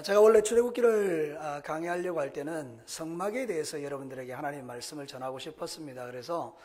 제가 원래 출애굽기를 강의하려고 할 때는 성막에 대해서 여러분들에게 하나님의 말씀을 전하고 싶었습니다. 그래서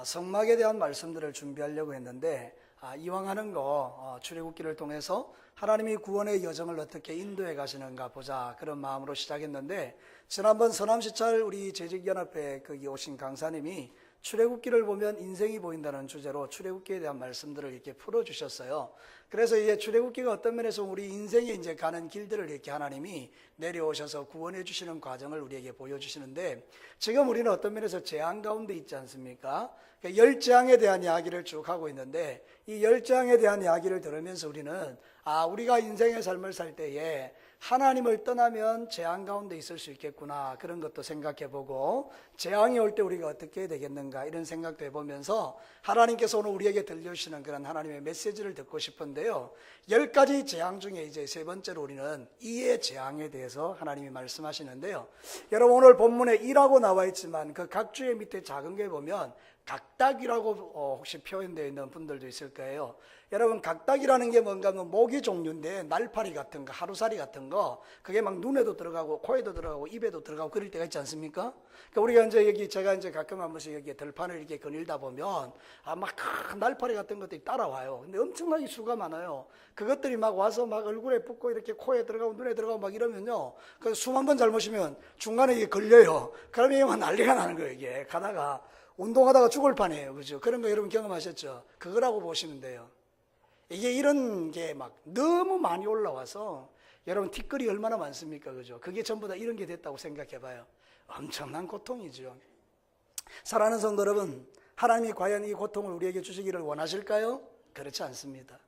성막에 대한 말씀들을 준비하려고 했는데 이왕 하는 거 출애굽기를 통해서 하나님이 구원의 여정을 어떻게 인도해 가시는가 보자, 그런 마음으로 시작했는데, 지난번 서남시찰 우리 재직연합회 거기 오신 강사님이 출애굽기를 보면 인생이 보인다는 주제로 출애굽기에 대한 말씀들을 이렇게 풀어주셨어요. 그래서 이제 출애굽기가 어떤 면에서 우리 인생에 이제 가는 길들을 이렇게 하나님이 내려오셔서 구원해 주시는 과정을 우리에게 보여주시는데, 지금 우리는 어떤 면에서 재앙 가운데 있지 않습니까? 그러니까 열 재앙에 대한 이야기를 쭉 하고 있는데, 이 열 재앙에 대한 이야기를 들으면서 우리는 우리가 인생의 삶을 살 때에 하나님을 떠나면 재앙 가운데 있을 수 있겠구나, 그런 것도 생각해보고, 재앙이 올 때 우리가 어떻게 해야 되겠는가, 이런 생각도 해보면서 하나님께서 오늘 우리에게 들려주시는 그런 하나님의 메시지를 듣고 싶은데요, 10가지 재앙 중에 이제 세 번째로 우리는 이의 재앙에 대해서 하나님이 말씀하시는데요, 여러분 오늘 본문에 이라고 나와 있지만 그 각 주의 밑에 작은 게 보면 각닭이라고 혹시 표현되어 있는 분들도 있을 거예요. 여러분, 각닭이라는 게 뭔가 하면 모기 종류인데, 날파리 같은 거, 하루살이 같은 거, 그게 막 눈에도 들어가고 코에도 들어가고 입에도 들어가고 그럴 때가 있지 않습니까? 그러니까 우리가 이제 여기, 제가 이제 가끔 한 번씩 여기 들판을 이렇게 거닐다 보면 막 큰 날파리 같은 것들이 따라와요. 근데 엄청나게 수가 많아요. 그것들이 막 와서 막 얼굴에 붙고 이렇게 코에 들어가고 눈에 들어가고 막 이러면요, 그 숨 한 번 잘못이면 중간에 이게 걸려요. 그러면 이게 막 난리가 나는 거예요. 이게 가다가 운동하다가 죽을 판이에요. 그죠? 그런 거 여러분 경험하셨죠? 그거라고 보시면 돼요. 이게 이런 게 막 너무 많이 올라와서, 여러분 티끌이 얼마나 많습니까? 그죠? 그게 전부 다 이런 게 됐다고 생각해 봐요. 엄청난 고통이죠. 사랑하는 성도 여러분, 하나님이 과연 이 고통을 우리에게 주시기를 원하실까요? 그렇지 않습니다.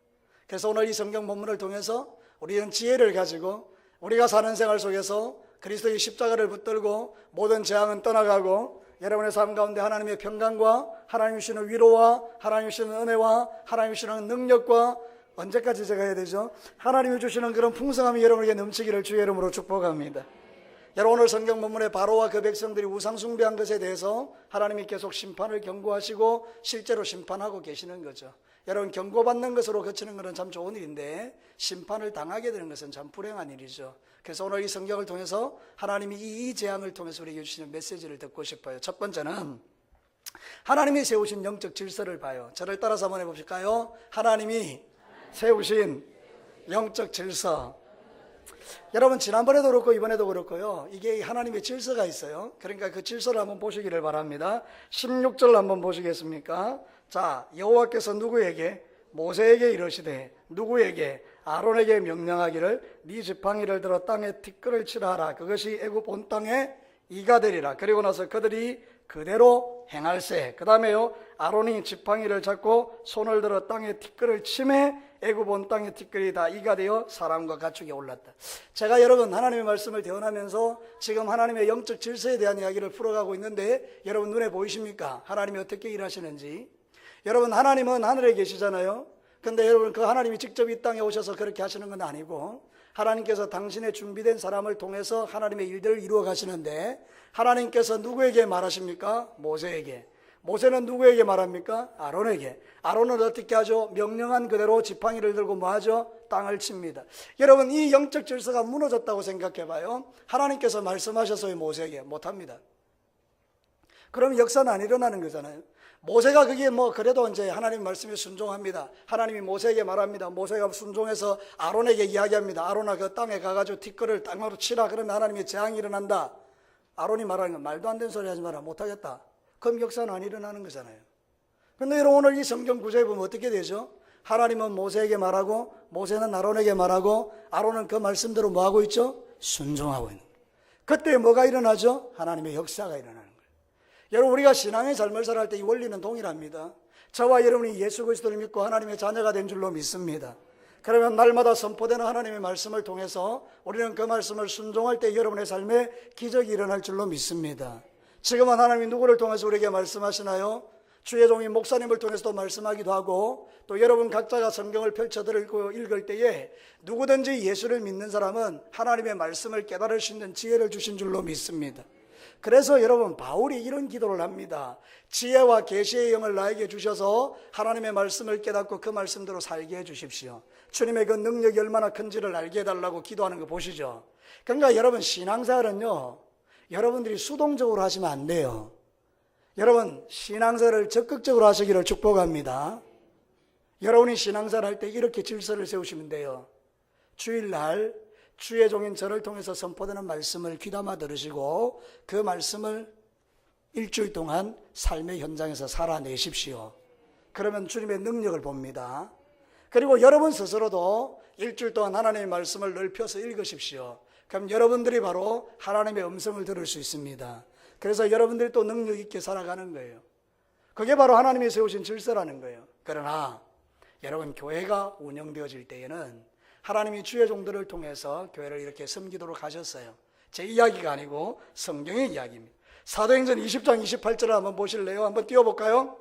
그래서 오늘 이 성경 본문을 통해서 우리는 지혜를 가지고 우리가 사는 생활 속에서 그리스도의 십자가를 붙들고 모든 재앙은 떠나가고, 여러분의 삶 가운데 하나님의 평강과 하나님 주시는 위로와 하나님 주시는 은혜와 하나님 주시는 능력과, 언제까지 제가 해야 되죠? 하나님이 주시는 그런 풍성함이 여러분에게 넘치기를 주의 이름으로 축복합니다. 여러분 오늘 성경 본문에 바로와 그 백성들이 우상 숭배한 것에 대해서 하나님이 계속 심판을 경고하시고 실제로 심판하고 계시는 거죠. 여러분, 경고받는 것으로 거치는 것은 참 좋은 일인데 심판을 당하게 되는 것은 참 불행한 일이죠. 그래서 오늘 이 성경을 통해서 하나님이 이 재앙을 통해서 우리에게 주시는 메시지를 듣고 싶어요. 첫 번째는 하나님이 세우신 영적 질서를 봐요. 저를 따라서 한번 해보실까요? 하나님이 세우신 영적 질서. 여러분, 지난번에도 그렇고 이번에도 그렇고요, 이게 하나님의 질서가 있어요. 그러니까 그 질서를 한번 보시기를 바랍니다. 16절 한번 보시겠습니까? 자, 여호와께서 누구에게? 모세에게 이르시되, 누구에게? 아론에게 명령하기를, 네 지팡이를 들어 땅에 티끌을 치라 하라. 그것이 애굽 온 땅에 이가 되리라. 그리고 나서 그들이 그대로 행할세. 그 다음에요, 아론이 지팡이를 잡고 손을 들어 땅에 티끌을 치매 애굽 온 땅의 티끌이 다 이가 되어 사람과 가축에 올랐다. 제가 여러분 하나님의 말씀을 대언하면서 지금 하나님의 영적 질서에 대한 이야기를 풀어가고 있는데, 여러분 눈에 보이십니까? 하나님이 어떻게 일하시는지. 여러분, 하나님은 하늘에 계시잖아요. 근데 여러분, 그 하나님이 직접 이 땅에 오셔서 그렇게 하시는 건 아니고, 하나님께서 당신의 준비된 사람을 통해서 하나님의 일들을 이루어 가시는데, 하나님께서 누구에게 말하십니까? 모세에게. 모세는 누구에게 말합니까? 아론에게. 아론은 어떻게 하죠? 명령한 그대로 지팡이를 들고 뭐 하죠? 땅을 칩니다. 여러분, 이 영적 질서가 무너졌다고 생각해 봐요. 하나님께서 말씀하셔서 모세에게 못합니다. 그럼 역사는 안 일어나는 거잖아요. 모세가 그게 그래도 이제 하나님 말씀에 순종합니다. 하나님이 모세에게 말합니다. 모세가 순종해서 아론에게 이야기합니다. 아론아, 그 땅에 가가지고 티끌을 땅으로 치라. 그러면 하나님의 재앙이 일어난다. 아론이 말하는 건 말도 안 되는 소리 하지 마라. 못하겠다. 그럼 역사는 안 일어나는 거잖아요. 근데 여러분, 오늘 이 성경 구절에 보면 어떻게 되죠? 하나님은 모세에게 말하고, 모세는 아론에게 말하고, 아론은 그 말씀대로 뭐 하고 있죠? 순종하고 있는 거예요. 그때 뭐가 일어나죠? 하나님의 역사가 일어나는 거예요. 여러분, 우리가 신앙의 삶을 살아갈 때 이 원리는 동일합니다. 저와 여러분이 예수 그리스도를 믿고 하나님의 자녀가 된 줄로 믿습니다. 그러면 날마다 선포되는 하나님의 말씀을 통해서 우리는 그 말씀을 순종할 때 여러분의 삶에 기적이 일어날 줄로 믿습니다. 지금은 하나님이 누구를 통해서 우리에게 말씀하시나요? 주의 종이 목사님을 통해서도 말씀하기도 하고, 또 여러분 각자가 성경을 펼쳐들고 읽을 때에 누구든지 예수를 믿는 사람은 하나님의 말씀을 깨달을 수 있는 지혜를 주신 줄로 믿습니다. 그래서 여러분 바울이 이런 기도를 합니다. 지혜와 계시의 영을 나에게 주셔서 하나님의 말씀을 깨닫고 그 말씀대로 살게 해주십시오. 주님의 그 능력이 얼마나 큰지를 알게 해달라고 기도하는 거 보시죠. 그러니까 여러분 신앙생활은요, 여러분들이 수동적으로 하시면 안 돼요. 여러분 신앙생활을 적극적으로 하시기를 축복합니다. 여러분이 신앙생활 할 때 이렇게 질서를 세우시면 돼요. 주일날 주의 종인 저를 통해서 선포되는 말씀을 귀담아 들으시고 그 말씀을 일주일 동안 삶의 현장에서 살아내십시오. 그러면 주님의 능력을 봅니다. 그리고 여러분 스스로도 일주일 동안 하나님의 말씀을 넓혀서 읽으십시오. 그럼 여러분들이 바로 하나님의 음성을 들을 수 있습니다. 그래서 여러분들이 또 능력 있게 살아가는 거예요. 그게 바로 하나님이 세우신 질서라는 거예요. 그러나 여러분 교회가 운영되어질 때에는 하나님이 주의 종들을 통해서 교회를 이렇게 섬기도록 하셨어요. 제 이야기가 아니고 성경의 이야기입니다. 사도행전 20장 28절을 한번 보실래요? 한번 띄워볼까요?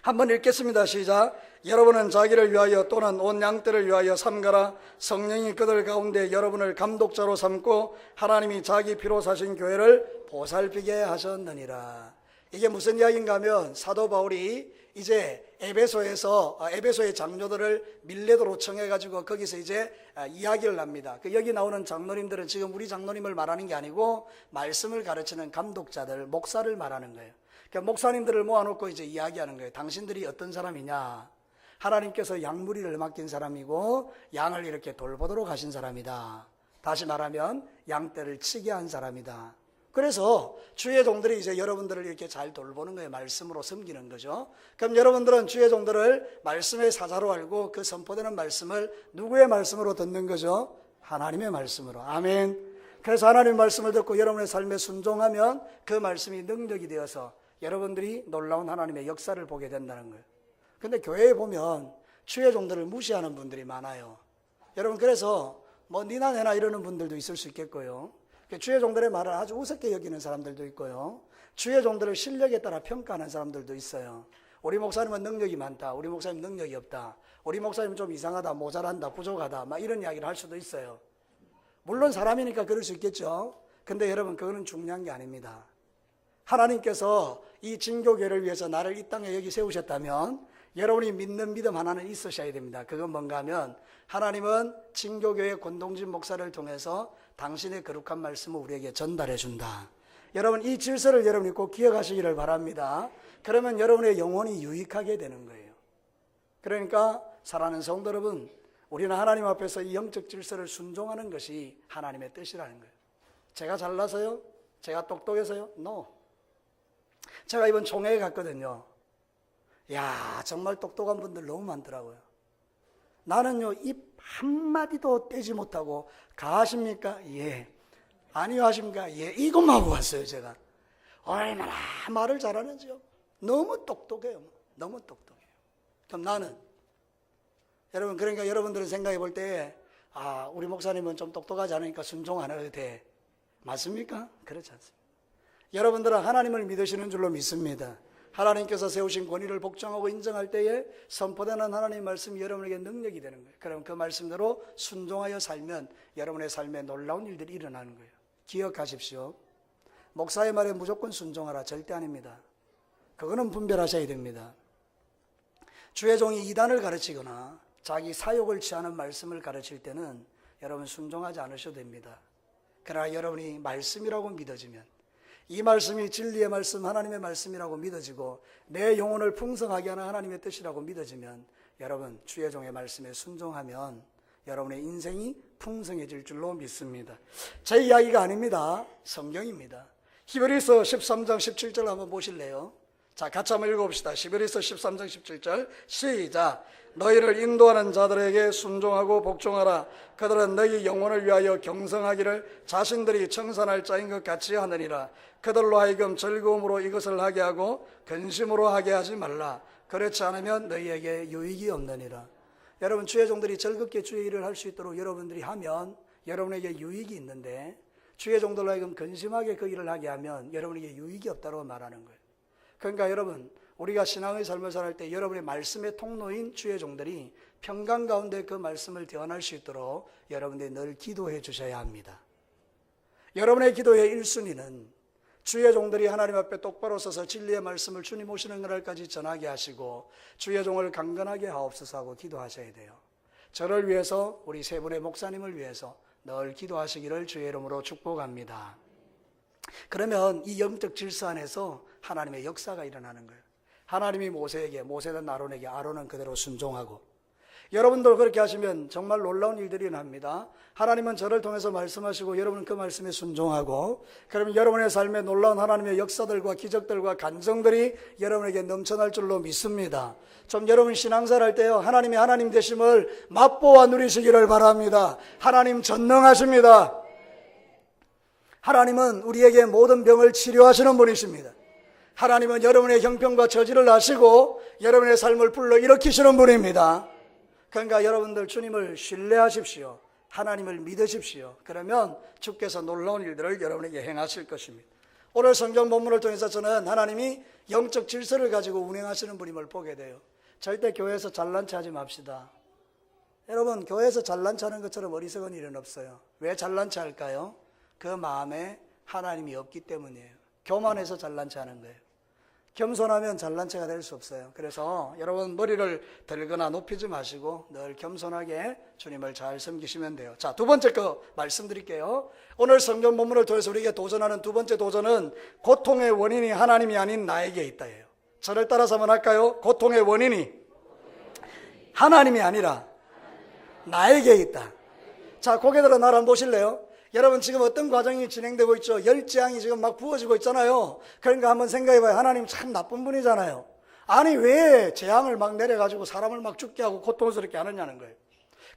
한번 읽겠습니다. 시작. 여러분은 자기를 위하여 또는 온 양떼를 위하여 삼가라. 성령이 그들 가운데 여러분을 감독자로 삼고 하나님이 자기 피로 사신 교회를 보살피게 하셨느니라. 이게 무슨 이야기인가 하면 사도 바울이 이제 에베소의 장로들을 밀레도로 청해가지고 거기서 이제 이야기를 합니다. 여기 나오는 장로님들은 지금 우리 장로님을 말하는 게 아니고 말씀을 가르치는 감독자들, 목사를 말하는 거예요. 그러니까 목사님들을 모아놓고 이제 이야기하는 거예요. 당신들이 어떤 사람이냐? 하나님께서 양무리를 맡긴 사람이고 양을 이렇게 돌보도록 하신 사람이다. 다시 말하면 양떼를 치게 한 사람이다. 그래서 주의 종들이 이제 여러분들을 이렇게 잘 돌보는 거예요. 말씀으로 섬기는 거죠. 그럼 여러분들은 주의 종들을 말씀의 사자로 알고 그 선포되는 말씀을 누구의 말씀으로 듣는 거죠? 하나님의 말씀으로. 아멘. 그래서 하나님의 말씀을 듣고 여러분의 삶에 순종하면 그 말씀이 능력이 되어서 여러분들이 놀라운 하나님의 역사를 보게 된다는 거예요. 근데 교회에 보면 주의 종들을 무시하는 분들이 많아요. 여러분 그래서 뭐 니나 내나 이러는 분들도 있을 수 있겠고요. 주의 종들의 말을 아주 우습게 여기는 사람들도 있고요. 주의 종들을 실력에 따라 평가하는 사람들도 있어요. 우리 목사님은 능력이 많다. 우리 목사님 능력이 없다. 우리 목사님 좀 이상하다. 모자란다. 부족하다. 막 이런 이야기를 할 수도 있어요. 물론 사람이니까 그럴 수 있겠죠. 근데 여러분 그거는 중요한 게 아닙니다. 하나님께서 이 진교교회를 위해서 나를 이 땅에 여기 세우셨다면 여러분이 믿는 믿음 하나는 있으셔야 됩니다. 그건 뭔가 하면 하나님은 진교교회 권동진 목사를 통해서 당신의 거룩한 말씀을 우리에게 전달해 준다. 여러분 이 질서를 여러분이 꼭 기억하시기를 바랍니다. 그러면 여러분의 영혼이 유익하게 되는 거예요. 그러니까 사랑하는 성도 여러분, 우리는 하나님 앞에서 이 영적 질서를 순종하는 것이 하나님의 뜻이라는 거예요. 제가 잘나서요? 제가 똑똑해서요? No. 제가 이번 총회에 갔거든요. 야, 정말 똑똑한 분들 너무 많더라고요. 나는요, 입 한마디도 떼지 못하고, 가십니까? 예. 아니요 하십니까? 예. 이것만 하고 왔어요, 제가. 얼마나 말을 잘하는지요. 너무 똑똑해요. 너무 똑똑해요. 그럼 나는, 여러분, 그러니까 여러분들은 생각해 볼 때, 아, 우리 목사님은 좀 똑똑하지 않으니까 순종 안 해도 돼. 맞습니까? 그렇지 않습니다. 여러분들은 하나님을 믿으시는 줄로 믿습니다. 하나님께서 세우신 권위를 복종하고 인정할 때에 선포되는 하나님의 말씀이 여러분에게 능력이 되는 거예요. 그럼 그 말씀대로 순종하여 살면 여러분의 삶에 놀라운 일들이 일어나는 거예요. 기억하십시오. 목사의 말에 무조건 순종하라. 절대 아닙니다. 그거는 분별하셔야 됩니다. 주의 종이 이단을 가르치거나 자기 사욕을 취하는 말씀을 가르칠 때는 여러분 순종하지 않으셔도 됩니다. 그러나 여러분이 말씀이라고 믿어지면 이 말씀이 진리의 말씀, 하나님의 말씀이라고 믿어지고 내 영혼을 풍성하게 하는 하나님의 뜻이라고 믿어지면 여러분 주의 종의 말씀에 순종하면 여러분의 인생이 풍성해질 줄로 믿습니다. 제 이야기가 아닙니다. 성경입니다. 히브리서 13장 17절 한번 보실래요? 자, 같이 한번 읽어봅시다. 히브리서 13장 17절 시작. 너희를 인도하는 자들에게 순종하고 복종하라. 그들은 너희 영혼을 위하여 경성하기를 자신들이 청산할 자인 것 같이 하느니라. 그들로 하여금 즐거움으로 이것을 하게 하고 근심으로 하게 하지 말라. 그렇지 않으면 너희에게 유익이 없느니라. 여러분 주의 종들이 즐겁게 주의 일을 할 수 있도록 여러분들이 하면 여러분에게 유익이 있는데 주의 종들로 하여금 근심하게 그 일을 하게 하면 여러분에게 유익이 없다고 말하는 거예요. 그러니까 여러분 우리가 신앙의 삶을 살 때 여러분의 말씀의 통로인 주의 종들이 평강 가운데 그 말씀을 대언할 수 있도록 여러분들이 늘 기도해 주셔야 합니다. 여러분의 기도의 1순위는 주의 종들이 하나님 앞에 똑바로 서서 진리의 말씀을 주님 오시는 그날까지 전하게 하시고 주의 종을 강건하게 하옵소서 하고 기도하셔야 돼요. 저를 위해서, 우리 세 분의 목사님을 위해서 늘 기도하시기를 주의 이름으로 축복합니다. 그러면 이 영적 질서 안에서 하나님의 역사가 일어나는 거예요. 하나님이 모세에게, 모세는 아론에게, 아론은 그대로 순종하고, 여러분들 그렇게 하시면 정말 놀라운 일들이 일어납니다. 하나님은 저를 통해서 말씀하시고 여러분은 그 말씀에 순종하고, 그러면 여러분의 삶에 놀라운 하나님의 역사들과 기적들과 간증들이 여러분에게 넘쳐날 줄로 믿습니다. 좀 여러분 신앙생활 할 때요, 하나님이 하나님 되심을 맛보아 누리시기를 바랍니다. 하나님 전능하십니다. 하나님은 우리에게 모든 병을 치료하시는 분이십니다. 하나님은 여러분의 형편과 처지를 아시고 여러분의 삶을 불러일으키시는 분입니다. 그러니까 여러분들 주님을 신뢰하십시오. 하나님을 믿으십시오. 그러면 주께서 놀라운 일들을 여러분에게 행하실 것입니다. 오늘 성경 본문을 통해서 저는 하나님이 영적 질서를 가지고 운행하시는 분임을 보게 돼요. 절대 교회에서 잘난 체 하지 맙시다. 여러분, 교회에서 잘난 체 하는 것처럼 어리석은 일은 없어요. 왜 잘난 체 할까요? 그 마음에 하나님이 없기 때문이에요. 교만해서 잘난 체 하는 거예요. 겸손하면 잘난 체가 될 수 없어요. 그래서 여러분 머리를 들거나 높이지 마시고 늘 겸손하게 주님을 잘 섬기시면 돼요. 자, 두 번째 거 말씀드릴게요. 오늘 성경 본문을 통해서 우리에게 도전하는 두 번째 도전은 고통의 원인이 하나님이 아닌 나에게 있다예요. 저를 따라서 한번 할까요? 고통의 원인이 하나님이 아니라 나에게 있다. 자, 고개 들어 나를 한번 보실래요? 여러분 지금 어떤 과정이 진행되고 있죠? 열재앙이 지금 막 부어지고 있잖아요. 그러니까 한번 생각해봐요. 하나님 참 나쁜 분이잖아요. 아니 왜 재앙을 막 내려가지고 사람을 막 죽게 하고 고통스럽게 하느냐는 거예요.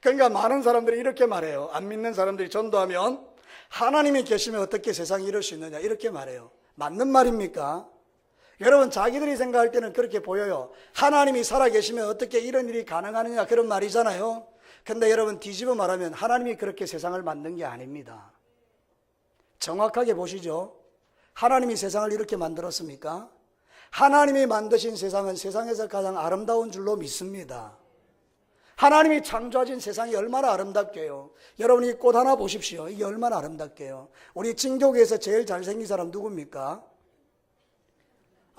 그러니까 많은 사람들이 이렇게 말해요. 안 믿는 사람들이 전도하면 하나님이 계시면 어떻게 세상이 이럴 수 있느냐 이렇게 말해요. 맞는 말입니까? 여러분 자기들이 생각할 때는 그렇게 보여요. 하나님이 살아계시면 어떻게 이런 일이 가능하느냐 그런 말이잖아요. 근데 여러분 뒤집어 말하면 하나님이 그렇게 세상을 만든 게 아닙니다. 정확하게 보시죠. 하나님이 세상을 이렇게 만들었습니까? 하나님이 만드신 세상은 세상에서 가장 아름다운 줄로 믿습니다. 하나님이 창조하신 세상이 얼마나 아름답게요. 여러분이 꽃 하나 보십시오. 이게 얼마나 아름답게요. 우리 진교계에서 제일 잘생긴 사람 누굽니까?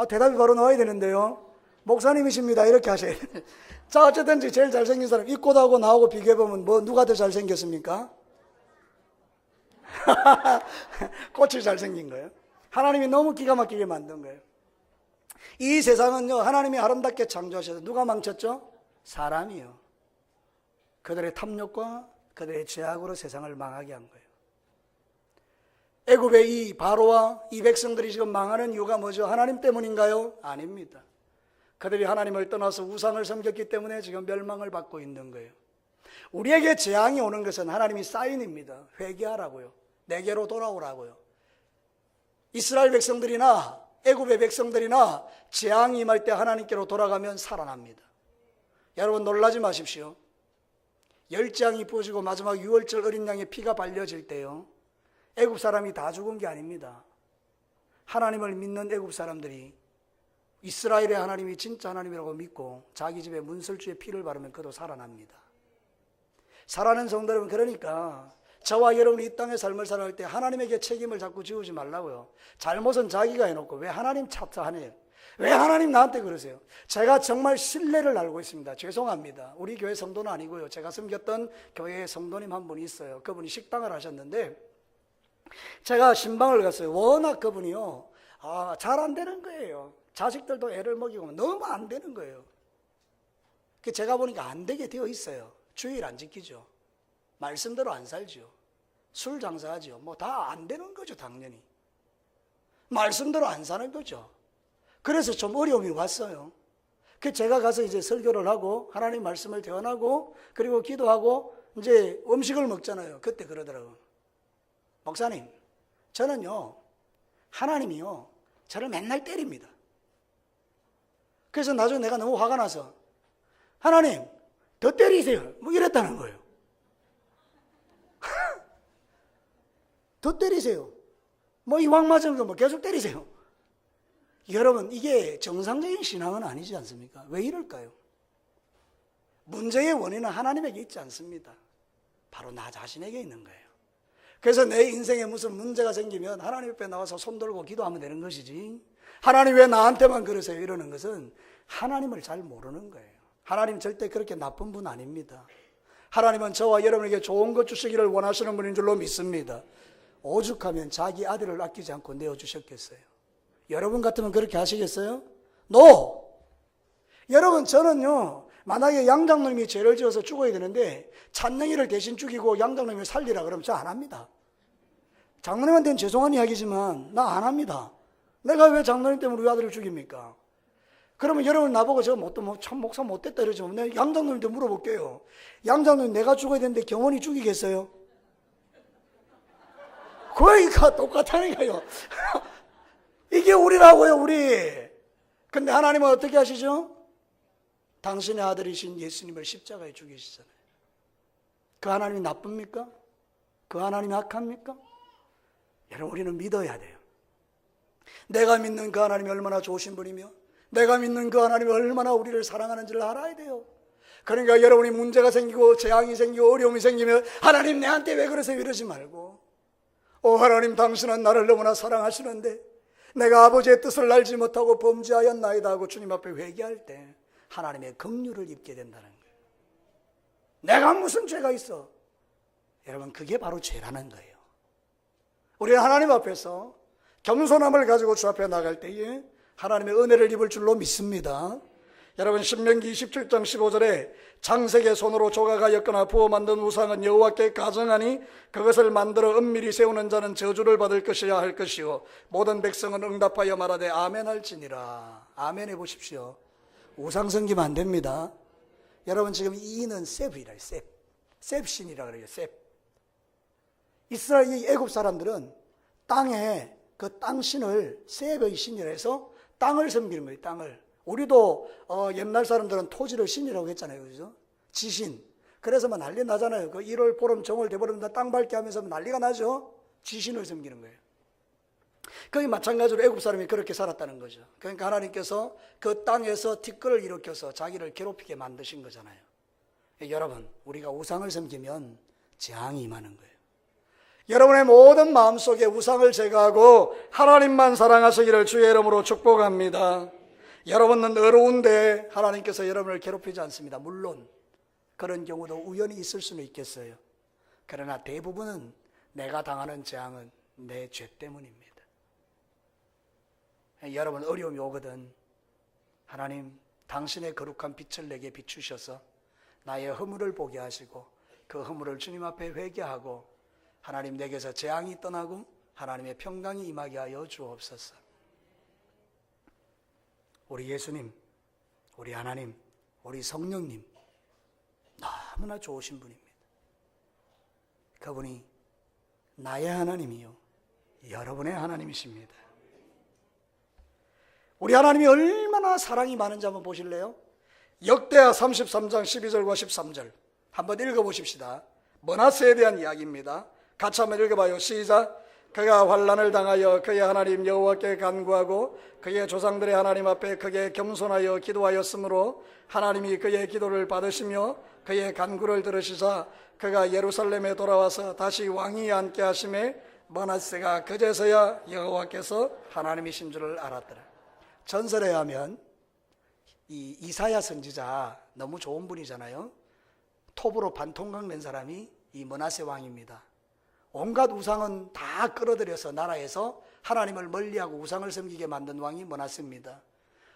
대답이 바로 나와야 되는데요. 목사님이십니다. 이렇게 하셔야 돼요. 자, 어쨌든 제일 잘생긴 사람, 이 꽃하고 나하고 비교해보면 누가 더 잘생겼습니까? 꽃이 잘생긴 거예요. 하나님이 너무 기가 막히게 만든 거예요. 이 세상은요, 하나님이 아름답게 창조하셔서 누가 망쳤죠? 사람이요. 그들의 탐욕과 그들의 죄악으로 세상을 망하게 한 거예요. 애굽의 이 바로와 이 백성들이 지금 망하는 이유가 뭐죠? 하나님 때문인가요? 아닙니다. 그들이 하나님을 떠나서 우상을 섬겼기 때문에 지금 멸망을 받고 있는 거예요. 우리에게 재앙이 오는 것은 하나님이 사인입니다. 회개하라고요. 내게로 돌아오라고요. 이스라엘 백성들이나 애굽의 백성들이나 재앙이 임할 때 하나님께로 돌아가면 살아납니다. 여러분 놀라지 마십시오. 열재앙이 부어지고 마지막 유월절 어린 양의 피가 발려질 때요, 애굽 사람이 다 죽은 게 아닙니다. 하나님을 믿는 애굽 사람들이 이스라엘의 하나님이 진짜 하나님이라고 믿고 자기 집에 문설주의 피를 바르면 그도 살아납니다. 살아난 성도 여러분, 그러니까 저와 여러분이 이 땅의 삶을 살아갈 때 하나님에게 책임을 자꾸 지우지 말라고요. 잘못은 자기가 해놓고 왜 하나님 탓하네요? 왜 하나님 나한테 그러세요? 제가 정말 신뢰를 알고 있습니다. 죄송합니다. 우리 교회 성도는 아니고요. 제가 섬겼던 교회의 성도님 한 분이 있어요. 그분이 식당을 하셨는데 제가 신방을 갔어요. 워낙 그분이요, 잘 안 되는 거예요. 자식들도 애를 먹이고 너무 안 되는 거예요. 제가 보니까 안 되게 되어 있어요. 주일 안 지키죠. 말씀대로 안 살죠. 술 장사하죠. 다 안 되는 거죠, 당연히. 말씀대로 안 사는 거죠. 그래서 좀 어려움이 왔어요. 제가 가서 이제 설교를 하고 하나님 말씀을 대언하고 그리고 기도하고 이제 음식을 먹잖아요. 그때 그러더라고요. 목사님, 저는요, 하나님이요, 저를 맨날 때립니다. 그래서 나중에 내가 너무 화가 나서 하나님 더 때리세요 이랬다는 거예요. 더 때리세요. 이왕 맞은 거 계속 때리세요. 여러분 이게 정상적인 신앙은 아니지 않습니까? 왜 이럴까요? 문제의 원인은 하나님에게 있지 않습니다. 바로 나 자신에게 있는 거예요. 그래서 내 인생에 무슨 문제가 생기면 하나님 앞에 나와서 손 들고 기도하면 되는 것이지, 하나님 왜 나한테만 그러세요? 이러는 것은 하나님을 잘 모르는 거예요. 하나님 절대 그렇게 나쁜 분 아닙니다. 하나님은 저와 여러분에게 좋은 것 주시기를 원하시는 분인 줄로 믿습니다. 오죽하면 자기 아들을 아끼지 않고 내어주셨겠어요? 여러분 같으면 그렇게 하시겠어요? No! 여러분, 저는요, 만약에 양장로님이 죄를 지어서 죽어야 되는데 찬능이를 대신 죽이고 양장로님을 살리라 그러면 저 안 합니다. 장로님한테는 죄송한 이야기지만 나 안 합니다. 내가 왜 장로님 때문에 우리 아들을 죽입니까? 그러면 여러분 나보고 참 목사 못됐다 이러죠. 내가 양장로님한테 물어볼게요. 양장로님, 내가 죽어야 되는데 경원이 죽이겠어요? 그러니까 똑같다니까요. 이게 우리라고요, 우리. 근데 하나님은 어떻게 하시죠? 당신의 아들이신 예수님을 십자가에 죽이시잖아요. 그 하나님이 나쁩니까? 그 하나님이 악합니까? 여러분, 우리는 믿어야 돼요. 내가 믿는 그 하나님이 얼마나 좋으신 분이며 내가 믿는 그 하나님이 얼마나 우리를 사랑하는지를 알아야 돼요. 그러니까 여러분이 문제가 생기고 재앙이 생기고 어려움이 생기면 하나님 내한테 왜 그러세요? 이러지 말고, 하나님, 당신은 나를 너무나 사랑하시는데 내가 아버지의 뜻을 알지 못하고 범죄하였나이다 하고 주님 앞에 회개할 때 하나님의 긍휼을 입게 된다는 거예요. 내가 무슨 죄가 있어? 여러분, 그게 바로 죄라는 거예요. 우리는 하나님 앞에서 겸손함을 가지고 주 앞에 나갈 때에 하나님의 은혜를 입을 줄로 믿습니다. 여러분, 신명기 27장 15절에 장색의 손으로 조각하였거나 부어 만든 우상은 여호와께 가증하니 그것을 만들어 은밀히 세우는 자는 저주를 받을 것이야 할 것이요 모든 백성은 응답하여 말하되 아멘 할지니라. 아멘 해보십시오. 우상 섬기면 안 됩니다. 여러분, 지금 이는 셉이라요. 셉신이라 그래요. 셉. 이스라엘 애굽 사람들은 땅에 그 땅신을 셉의 신이라 해서 땅을 섬기는 거예요. 땅을. 우리도 옛날 사람들은 토지를 신이라고 했잖아요. 그죠? 지신. 그래서 막 난리 나잖아요. 그 1월 보름 정월 돼버리면 땅 밟게 하면서 난리가 나죠. 지신을 섬기는 거예요. 거기 마찬가지로 애굽 사람이 그렇게 살았다는 거죠. 그러니까 하나님께서 그 땅에서 티끌을 일으켜서 자기를 괴롭히게 만드신 거잖아요. 여러분, 우리가 우상을 섬기면 재앙이 임하는 거예요. 여러분의 모든 마음속에 우상을 제거하고 하나님만 사랑하시기를 주의 이름으로 축복합니다. 여러분은 어려운데 하나님께서 여러분을 괴롭히지 않습니다. 물론 그런 경우도 우연히 있을 수는 있겠어요. 그러나 대부분은 내가 당하는 재앙은 내 죄 때문입니다. 여러분, 어려움이 오거든 하나님, 당신의 거룩한 빛을 내게 비추셔서 나의 허물을 보게 하시고 그 허물을 주님 앞에 회개하고 하나님, 내게서 재앙이 떠나고 하나님의 평강이 임하게 하여 주옵소서. 우리 예수님, 우리 하나님, 우리 성령님 너무나 좋으신 분입니다. 그분이 나의 하나님이요 여러분의 하나님이십니다. 우리 하나님이 얼마나 사랑이 많은지 한번 보실래요? 역대하 33장 12절과 13절 한번 읽어보십시다. 므낫세에 대한 이야기입니다. 같이 한번 읽어봐요. 시작. 그가 환난을 당하여 그의 하나님 여호와께 간구하고 그의 조상들의 하나님 앞에 크게 겸손하여 기도하였으므로 하나님이 그의 기도를 받으시며 그의 간구를 들으시사 그가 예루살렘에 돌아와서 다시 왕위에 앉게 하심에 므낫세가 그제서야 여호와께서 하나님이신 줄을 알았더라. 전설에 하면 이 이사야 선지자 너무 좋은 분이잖아요. 톱으로 반통강 낸 사람이 이 므낫세 왕입니다. 온갖 우상은 다 끌어들여서 나라에서 하나님을 멀리하고 우상을 섬기게 만든 왕이 므낫세입니다.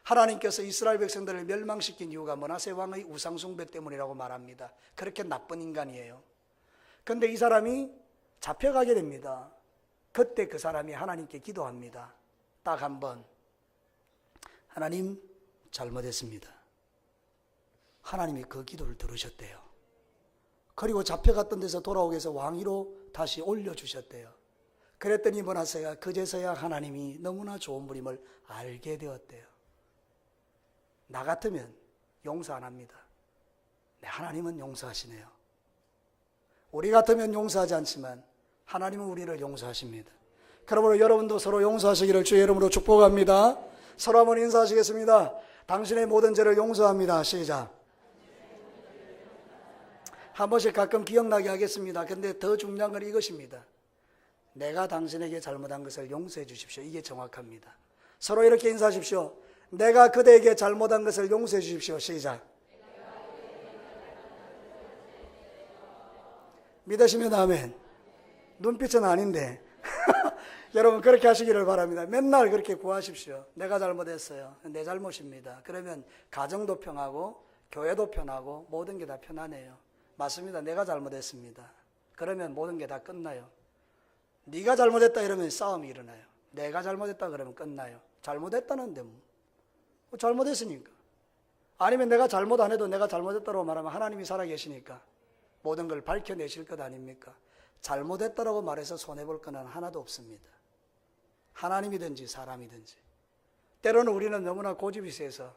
하나님께서 이스라엘 백성들을 멸망시킨 이유가 므낫세 왕의 우상 숭배 때문이라고 말합니다. 그렇게 나쁜 인간이에요. 그런데 이 사람이 잡혀가게 됩니다. 그때 그 사람이 하나님께 기도합니다. 딱 한 번, 하나님, 잘못했습니다. 하나님이 그 기도를 들으셨대요. 그리고 잡혀갔던 데서 돌아오게 해서 왕위로 다시 올려주셨대요. 그랬더니 므낫세가 그제서야 하나님이 너무나 좋은 분임을 알게 되었대요. 나 같으면 용서 안 합니다. 네, 하나님은 용서하시네요. 우리 같으면 용서하지 않지만 하나님은 우리를 용서하십니다. 그러므로 여러분도 서로 용서하시기를 주의 이름으로 축복합니다. 서로 한번 인사하시겠습니다. 당신의 모든 죄를 용서합니다. 시작. 한 번씩 가끔 기억나게 하겠습니다. 근데 더 중요한 건 이것입니다. 내가 당신에게 잘못한 것을 용서해 주십시오. 이게 정확합니다. 서로 이렇게 인사하십시오. 내가 그대에게 잘못한 것을 용서해 주십시오. 시작. 믿으시면 아멘. 눈빛은 아닌데 여러분 그렇게 하시기를 바랍니다. 맨날 그렇게 구하십시오. 내가 잘못했어요. 내 잘못입니다. 그러면 가정도 편하고 교회도 편하고 모든 게 다 편하네요. 맞습니다. 내가 잘못했습니다. 그러면 모든 게 다 끝나요. 네가 잘못했다 이러면 싸움이 일어나요. 내가 잘못했다 그러면 끝나요. 잘못했다는데 뭐 잘못했으니까. 아니면 내가 잘못 안 해도 내가 잘못했다고 말하면 하나님이 살아계시니까 모든 걸 밝혀내실 것 아닙니까? 잘못했다라고 말해서 손해볼 건 하나도 없습니다. 하나님이든지 사람이든지. 때로는 우리는 너무나 고집이 세서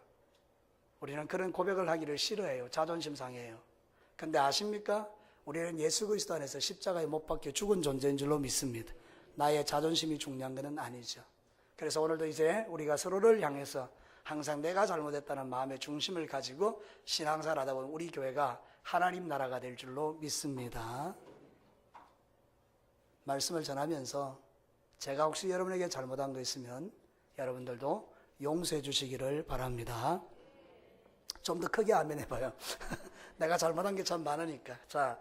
우리는 그런 고백을 하기를 싫어해요. 자존심 상해요. 근데 아십니까? 우리는 예수 그리스도 안에서 십자가에 못 박혀 죽은 존재인 줄로 믿습니다. 나의 자존심이 중요한 것은 아니죠. 그래서 오늘도 이제 우리가 서로를 향해서 항상 내가 잘못했다는 마음의 중심을 가지고 신앙생활 하다 보면 우리 교회가 하나님 나라가 될 줄로 믿습니다. 말씀을 전하면서 제가 혹시 여러분에게 잘못한 거 있으면 여러분들도 용서해 주시기를 바랍니다. 좀 더 크게 아멘 해봐요. 내가 잘못한 게 참 많으니까. 자,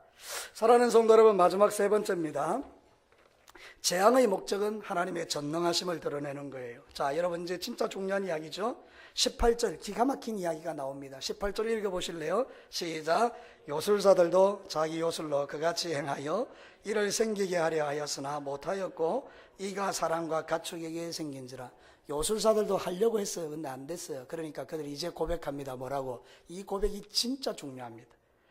사랑하는 성도 여러분, 마지막 세 번째입니다. 재앙의 목적은 하나님의 전능하심을 드러내는 거예요. 자, 여러분 이제 진짜 중요한 이야기죠. 18절 기가 막힌 이야기가 나옵니다. 18절 읽어보실래요? 시작. 요술사들도 자기 요술로 그같이 행하여 이를 생기게 하려 하였으나 못하였고 이가 사람과 가축에게 생긴지라. 요술사들도 하려고 했어요. 근데 안 됐어요. 그러니까 그들이 이제 고백합니다. 뭐라고? 이 고백이 진짜 중요합니다.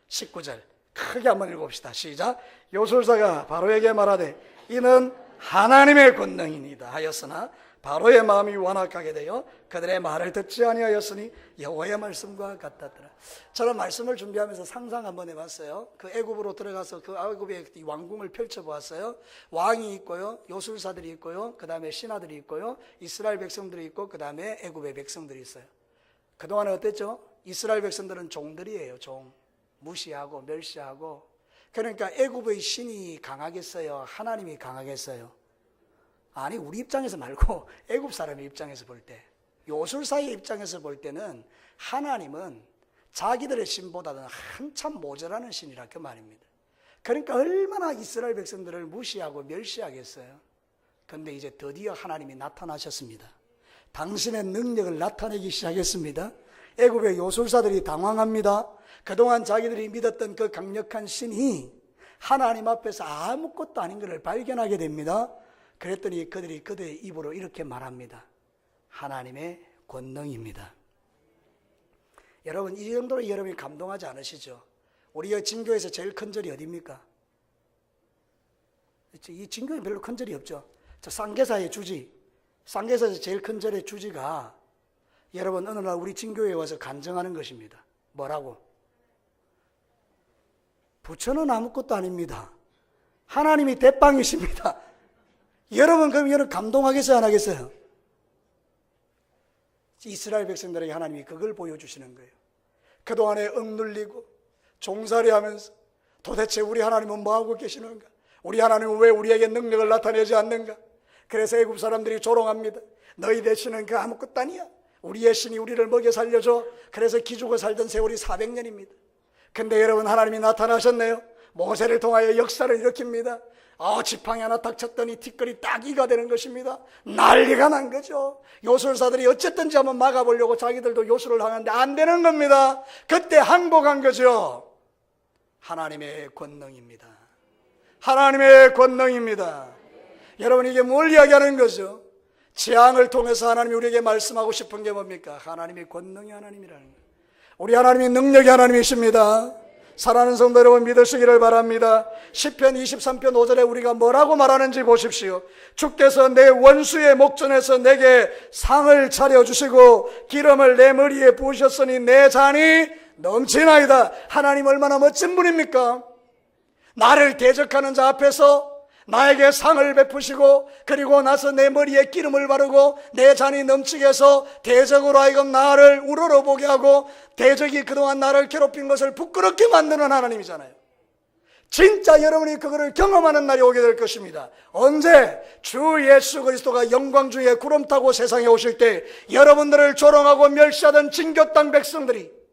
19절 크게 한번 읽어봅시다. 시작. 요술사가 바로에게 말하되 이는 하나님의 권능이니이다 하였으나 바로의 마음이 완악하게 되어 그들의 말을 듣지 아니하였으니 여호와의 말씀과 같았더라. 저는 말씀을 준비하면서 상상 한번 해봤어요. 그 애굽으로 들어가서 그 애굽의 왕궁을 펼쳐보았어요. 왕이 있고요, 요술사들이 있고요, 그 다음에 신하들이 있고요, 이스라엘 백성들이 있고 그 다음에 애굽의 백성들이 있어요. 그동안에 어땠죠? 이스라엘 백성들은 종들이에요. 종. 무시하고 멸시하고. 그러니까 애굽의 신이 강하겠어요? 하나님이 강하겠어요? 아니, 우리 입장에서 말고 애굽 사람의 입장에서 볼 때, 요술사의 입장에서 볼 때는 하나님은 자기들의 신보다는 한참 모자라는 신이라 그 말입니다. 그러니까 얼마나 이스라엘 백성들을 무시하고 멸시하겠어요. 그런데 이제 드디어 하나님이 나타나셨습니다. 당신의 능력을 나타내기 시작했습니다. 애굽의 요술사들이 당황합니다. 그동안 자기들이 믿었던 그 강력한 신이 하나님 앞에서 아무것도 아닌 것을 발견하게 됩니다. 그랬더니 그들이 그들의 입으로 이렇게 말합니다. 하나님의 권능입니다. 여러분, 이 정도로 여러분이 감동하지 않으시죠? 우리 진교에서 제일 큰 절이 어디입니까? 이 진교에 별로 큰 절이 없죠. 저 쌍계사의 주지, 쌍계사에서 제일 큰 절의 주지가 여러분 어느 날 우리 진교에 와서 간증하는 것입니다. 뭐라고? 부처는 아무것도 아닙니다. 하나님이 대빵이십니다. 여러분, 그럼 여러분 감동하겠어요, 안 하겠어요? 이스라엘 백성들에게 하나님이 그걸 보여주시는 거예요. 그동안에 억눌리고 종살이 하면서 도대체 우리 하나님은 뭐하고 계시는가? 우리 하나님은 왜 우리에게 능력을 나타내지 않는가? 그래서 애굽 사람들이 조롱합니다. 너희 대신은 그 아무것도 아니야. 우리의 신이 우리를 먹여 살려줘. 그래서 기죽어 살던 세월이 400년입니다. 근데 여러분, 하나님이 나타나셨네요. 모세를 통하여 역사를 일으킵니다. 지팡이 하나 딱 쳤더니 티끌이 따기가 되는 것입니다. 난리가 난 거죠. 요술사들이 어쨌든지 한번 막아보려고 자기들도 요술을 하는데 안 되는 겁니다. 그때 항복한 거죠. 하나님의 권능입니다. 하나님의 권능입니다. 여러분, 이게 뭘 이야기하는 거죠? 재앙을 통해서 하나님이 우리에게 말씀하고 싶은 게 뭡니까? 하나님의 권능이 하나님이라는 거예요. 우리 하나님이 능력이 하나님이십니다. 사랑하는 성도 여러분, 믿으시기를 바랍니다. 시편 23편 5절에 우리가 뭐라고 말하는지 보십시오. 주께서 내 원수의 목전에서 내게 상을 차려주시고 기름을 내 머리에 부으셨으니 내 잔이 넘치나이다. 하나님 얼마나 멋진 분입니까? 나를 대적하는 자 앞에서 나에게 상을 베푸시고 그리고 나서 내 머리에 기름을 바르고 내 잔이 넘치게 해서 대적으로 하여금 나를 우러러보게 하고 대적이 그동안 나를 괴롭힌 것을 부끄럽게 만드는 하나님이잖아요. 진짜 여러분이 그거를 경험하는 날이 오게 될 것입니다. 언제? 주 예수 그리스도가 영광 중에 구름 타고 세상에 오실 때 여러분들을 조롱하고 멸시하던 진교 땅 백성들이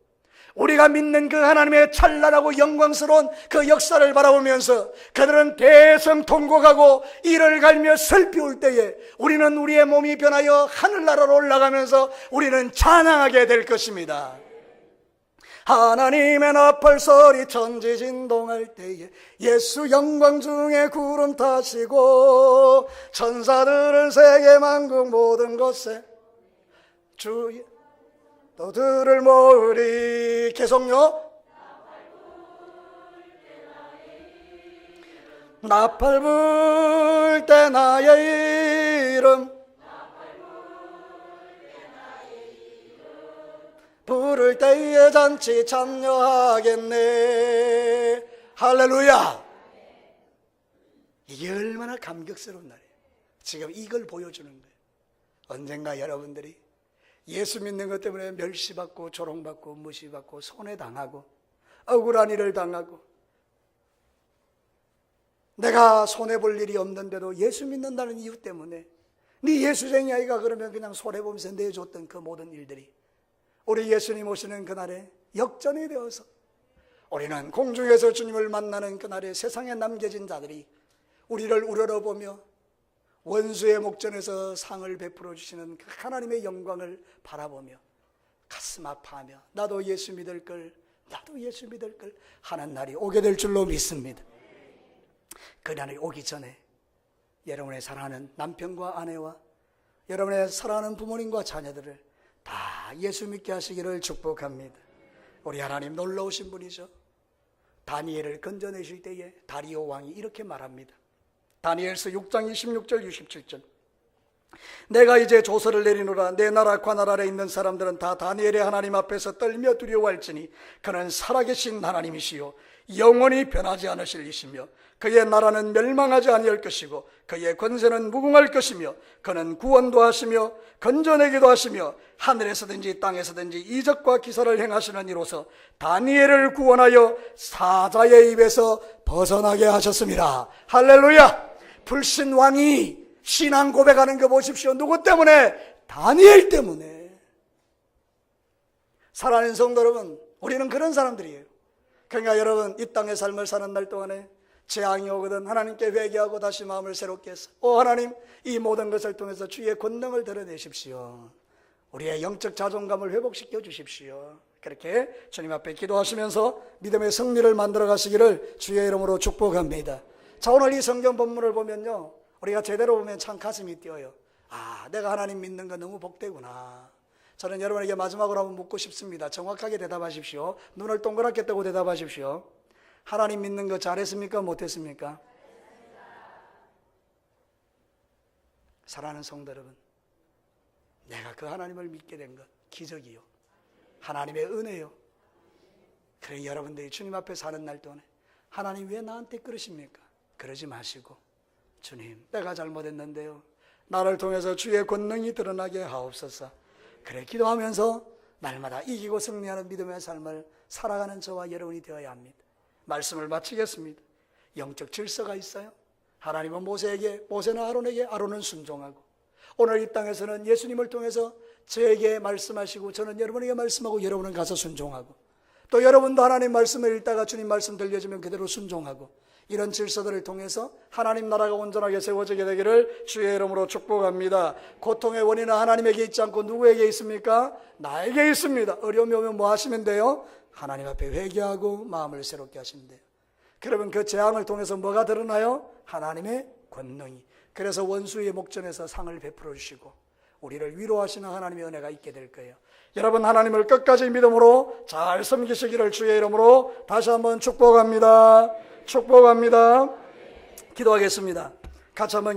우리가 믿는 그 하나님의 찬란하고 영광스러운 그 역사를 바라보면서 그들은 대성통곡하고 이를 갈며 슬피울 때에 우리는 우리의 몸이 변하여 하늘나라로 올라가면서 우리는 찬양하게 될 것입니다. 하나님의 나팔 소리 천지 진동할 때에 예수 영광 중에 구름 타시고 천사들은 세계 만국 모든 곳에 주의 너들을 모으리. 계속요. 나팔 불 때 나의 이름 부를 때에 잔치 참여하겠네. 할렐루야. 이게 얼마나 감격스러운 날이에요. 지금 이걸 보여주는 거예요. 언젠가 여러분들이 예수 믿는 것 때문에 멸시받고 조롱받고 무시받고 손해당하고 억울한 일을 당하고 내가 손해볼 일이 없는데도 예수 믿는다는 이유 때문에 네 예수쟁이 아이가 그러면 그냥 손해보면서 내줬던 그 모든 일들이 우리 예수님 오시는 그날에 역전이 되어서 우리는 공중에서 주님을 만나는 그날에 세상에 남겨진 자들이 우리를 우러러보며 원수의 목전에서 상을 베풀어 주시는 그 하나님의 영광을 바라보며 가슴 아파하며 나도 예수 믿을 걸 하는 날이 오게 될 줄로 믿습니다. 그 날이 오기 전에 여러분의 사랑하는 남편과 아내와 여러분의 사랑하는 부모님과 자녀들을 다 예수 믿게 하시기를 축복합니다. 우리 하나님 놀라우신 분이죠. 다니엘을 건져내실 때에 다리오 왕이 이렇게 말합니다. 다니엘서 6장 26절 27절 내가 이제 조서를 내리노라. 내 나라 관할 아래 있는 사람들은 다 다니엘의 하나님 앞에서 떨며 두려워할지니 그는 살아계신 하나님이시요 영원히 변하지 않으실 이시며 그의 나라는 멸망하지 아니할 것이고 그의 권세는 무궁할 것이며 그는 구원도 하시며 건져내기도 하시며 하늘에서든지 땅에서든지 이적과 기사를 행하시는 이로서 다니엘을 구원하여 사자의 입에서 벗어나게 하셨습니다. 할렐루야. 불신왕이 신앙 고백하는 거 보십시오. 누구 때문에? 다니엘 때문에. 사랑하는 성도 여러분, 우리는 그런 사람들이에요. 그러니까 여러분 이 땅의 삶을 사는 날 동안에 재앙이 오거든 하나님께 회개하고 다시 마음을 새롭게 해서 하나님 이 모든 것을 통해서 주의 권능을 드러내십시오. 우리의 영적 자존감을 회복시켜 주십시오. 그렇게 주님 앞에 기도하시면서 믿음의 승리를 만들어 가시기를 주의 이름으로 축복합니다. 자, 오늘 이 성경 본문을 보면요, 우리가 제대로 보면 참 가슴이 뛰어요. 내가 하나님 믿는 거 너무 복되구나. 저는 여러분에게 마지막으로 한번 묻고 싶습니다. 정확하게 대답하십시오. 눈을 동그랗게 뜨고 대답하십시오. 하나님 믿는 거 잘했습니까? 못했습니까? 사랑하는 성도 여러분, 내가 그 하나님을 믿게 된 것 기적이요, 하나님의 은혜요. 그래 여러분들이 주님 앞에 사는 날 동안에 하나님 왜 나한테 그러십니까? 그러지 마시고 주님 내가 잘못했는데요, 나를 통해서 주의 권능이 드러나게 하옵소서. 그래 기도하면서 날마다 이기고 승리하는 믿음의 삶을 살아가는 저와 여러분이 되어야 합니다. 말씀을 마치겠습니다. 영적 질서가 있어요. 하나님은 모세는 아론에게, 아론은 순종하고, 오늘 이 땅에서는 예수님을 통해서 저에게 말씀하시고 저는 여러분에게 말씀하고 여러분은 가서 순종하고, 또 여러분도 하나님 말씀을 읽다가 주님 말씀 들려주면 그대로 순종하고, 이런 질서들을 통해서 하나님 나라가 온전하게 세워지게 되기를 주의 이름으로 축복합니다. 고통의 원인은 하나님에게 있지 않고 누구에게 있습니까? 나에게 있습니다. 어려움이 오면 뭐 하시면 돼요? 하나님 앞에 회개하고 마음을 새롭게 하시면 돼요. 그러면 그 재앙을 통해서 뭐가 드러나요? 하나님의 권능이. 그래서 원수의 목전에서 상을 베풀어 주시고 우리를 위로하시는 하나님의 은혜가 있게 될 거예요. 여러분 하나님을 끝까지 믿음으로 잘 섬기시기를 주의 이름으로 다시 한번 축복합니다. 축복합니다. 기도하겠습니다. 같이 한번